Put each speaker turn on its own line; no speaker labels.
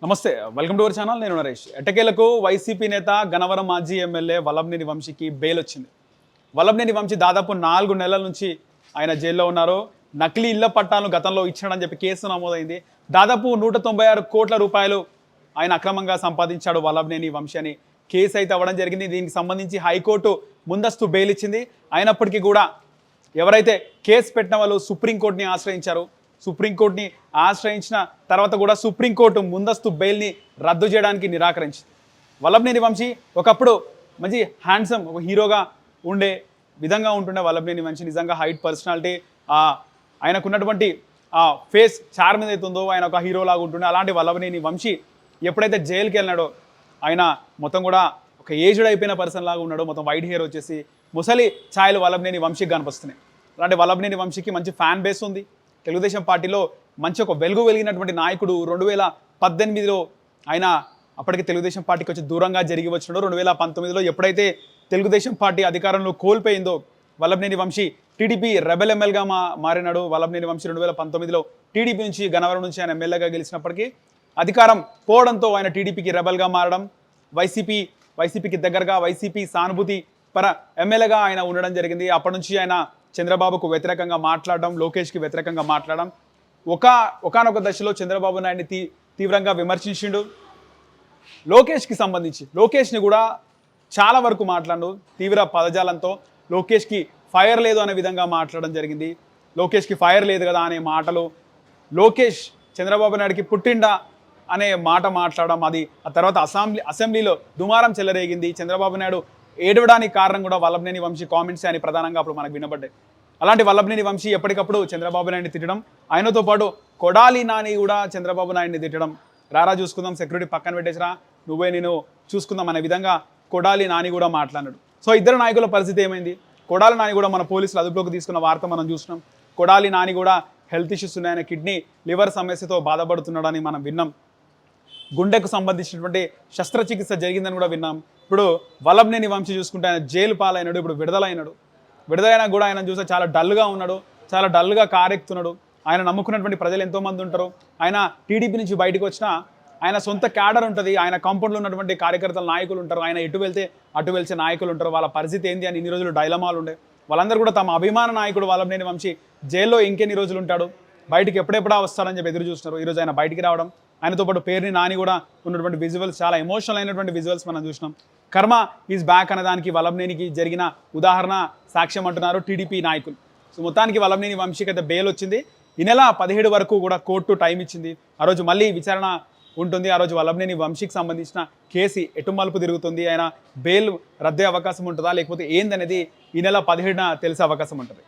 నమస్తే welcome to our channel. నేను నరేష్. ఎట్టకేలకు వైసీపీ నేత గన్నవరం మాజీ ఎమ్మెల్యే వల్లభనేని వంశీకి బెయిల్ వచ్చింది. వల్లభనేని వంశీ దాదాపు 4 నెలల నుంచి ఆయన జైల్లో ఉన్నారు. నకిలీ ఇళ్ల పట్టాలను గతంలో ఇచ్చాడని చెప్పి కేసు నమోదైంది. దాదాపు 196 కోట్ల రూపాయలు ఆయన అక్రమంగా సంపాదించాడు వల్లభనేని వంశీ అని కేసు అయితే అవ్వడం జరిగింది. దీనికి సంబంధించి హైకోర్టు ముందస్తు బెయిల్ ఇచ్చింది. అయినప్పటికీ కూడా ఎవరైతే కేసు పెట్టిన వాళ్ళు సుప్రీంకోర్టుని ఆశ్రయించారు. సుప్రీంకోర్టుని ఆశ్రయించిన తర్వాత కూడా సుప్రీంకోర్టు ముందస్తు బెయిల్ని రద్దు చేయడానికి నిరాకరించింది. వల్లభనేని వంశీ ఒకప్పుడు మంచి హ్యాండ్సమ్ ఒక హీరోగా ఉండే విధంగా ఉంటుండే వల్లభనేని వంశీ. నిజంగా హైట్ పర్సనాలిటీ, ఆయనకున్నటువంటి ఫేస్ చార్మ్ ఏదైతే ఉందో ఆయన ఒక హీరోలాగా ఉంటుండే. అలాంటి వల్లభనేని వంశీ ఎప్పుడైతే జైలుకి వెళ్ళినాడో ఆయన మొత్తం కూడా ఒక ఏజ్డ్ అయిపోయిన పర్సన్ లాగా ఉన్నాడు. మొత్తం వైట్ హెయిర్ వచ్చేసి ముసలి ఛాయలు వల్లభనేని వంశీకి కనిపిస్తున్నాయి. అలాంటి వల్లభనేని వంశీకి మంచి ఫ్యాన్ బేస్ ఉంది. తెలుగుదేశం పార్టీలో మంచి ఒక వెలిగినటువంటి నాయకుడు. 2018లో ఆయన అప్పటికి తెలుగుదేశం పార్టీకి వచ్చి దూరంగా జరిగి వచ్చినాడు. 2019లో ఎప్పుడైతే తెలుగుదేశం పార్టీ అధికారంలో కోల్పోయిందో వల్లభనేని వంశీ టీడీపీ రెబెల్ ఎమ్మెల్యేగా మారినాడు. వల్లభనేని వంశీ 2019లో టీడీపీ నుంచి గన్నవరం నుంచి ఆయన ఎమ్మెల్యేగా గెలిచినప్పటికీ అధికారం పోవడంతో ఆయన టీడీపీకి రెబెల్గా మారడం, వైసీపీకి దగ్గరగా వైసీపీ సానుభూతి పర ఎమ్మెల్యేగా ఆయన ఉండడం జరిగింది. అప్పటి నుంచి ఆయన చంద్రబాబుకు వ్యతిరేకంగా మాట్లాడడం, లోకేష్కి వ్యతిరేకంగా మాట్లాడడం, ఒకానొక దశలో చంద్రబాబు నాయుడిని తీవ్రంగా విమర్శించిండు. లోకేష్కి సంబంధించి లోకేష్ని కూడా చాలా వరకు మాట్లాడు తీవ్ర పదజాలంతో. లోకేష్కి ఫైర్ లేదు అనే విధంగా మాట్లాడడం జరిగింది. లోకేష్కి ఫైర్ లేదు కదా అనే మాటలు, లోకేష్ చంద్రబాబు నాయుడికి పుట్టిండా అనే మాట మాట్లాడడం, అది ఆ తర్వాత అసెంబ్లీలో దుమారం చెలరేగింది. చంద్రబాబు నాయుడు ఏడవడానికి కారణం కూడా వల్లభనేని వంశీ కామెంట్స్ అని ప్రధానంగా అప్పుడు మనకు వినబడ్డాయి. అలాంటి వల్లభనేని వంశీ ఎప్పటికప్పుడు చంద్రబాబు నాయుడిని తిట్టడం, ఆయనతో పాటు కొడాలి నాని కూడా చంద్రబాబు నాయుడిని తిట్టడం, రారా చూసుకుందాం, సెక్యూరిటీ పక్కన పెట్టేసిరా, నువ్వే నేను చూసుకుందాం అనే విధంగా కొడాలి నాని కూడా మాట్లాడాడు. సో ఇద్దరు నాయకుల పరిస్థితి ఏమైంది? కొడాలి నాని కూడా మన పోలీసులు అదుపులోకి తీసుకున్న వార్త మనం చూసినాం. కొడాలి నాని కూడా హెల్త్ ఇష్యూస్ ఉన్నాయని, కిడ్నీ లివర్ సమస్యతో బాధపడుతున్నాడని మనం విన్నాం. గుండెకు సంబంధించినటువంటి శస్త్రచికిత్స జరిగిందని కూడా విన్నాం. ఇప్పుడు వల్లభనేని వంశీ చూసుకుంటే ఆయన జైలు పాలైనాడు, ఇప్పుడు విడుదలైనా కూడా ఆయన చూస్తే చాలా డల్గా ఉన్నాడు, చాలా డల్గా కారెక్కుతున్నాడు. ఆయన నమ్ముకున్నటువంటి ప్రజలు ఎంతోమంది ఉంటారు. ఆయన టీడీపీ నుంచి బయటకు వచ్చినా ఆయన సొంత క్యాడర్ ఉంటుంది, ఆయన కాంపౌండ్లో ఉన్నటువంటి కార్యకర్తల నాయకులు ఉంటారు, ఆయన ఎటు వెళ్తే అటు వెళ్తే నాయకులు ఉంటారు. వాళ్ళ పరిస్థితి ఏంటి అని ఇన్ని రోజులు డైలమాలు ఉండే. వాళ్ళందరూ కూడా తమ అభిమాన నాయకుడు వల్లభనేని వంశీ జైల్లో ఇంకెన్ని రోజులు ఉంటాడు, బయటికి ఎప్పుడెప్పుడా వస్తాడని చెప్పి ఎదురు చూస్తున్నారు. ఈరోజు ఆయన బయటికి రావడం, ఆయనతో పాటు పేరుని నాని కూడా ఉన్నటువంటి విజువల్స్, చాలా ఎమోషనల్ అయినటువంటి విజువల్స్ మనం చూసినాం. కర్మ ఈజ్ బ్యాక్ అనే దానికి వల్లభనేనికి జరిగిన ఉదాహరణ సాక్ష్యం అంటున్నారు టీడీపీ నాయకులు. సో మొత్తానికి వల్లభనేని వంశీకి అయితే బెయిల్ వచ్చింది. ఈ నెల 17 వరకు కూడా కోర్టు టైం ఇచ్చింది. ఆ రోజు మళ్ళీ విచారణ ఉంటుంది. ఆ రోజు వల్లభనేని వంశీకి సంబంధించిన కేసు ఎటు మలుపు తిరుగుతుంది, ఆయన బెయిల్ రద్దే అవకాశం ఉంటుందా లేకపోతే ఏందనేది ఈ నెల 17న తెలిసే అవకాశం ఉంటుంది.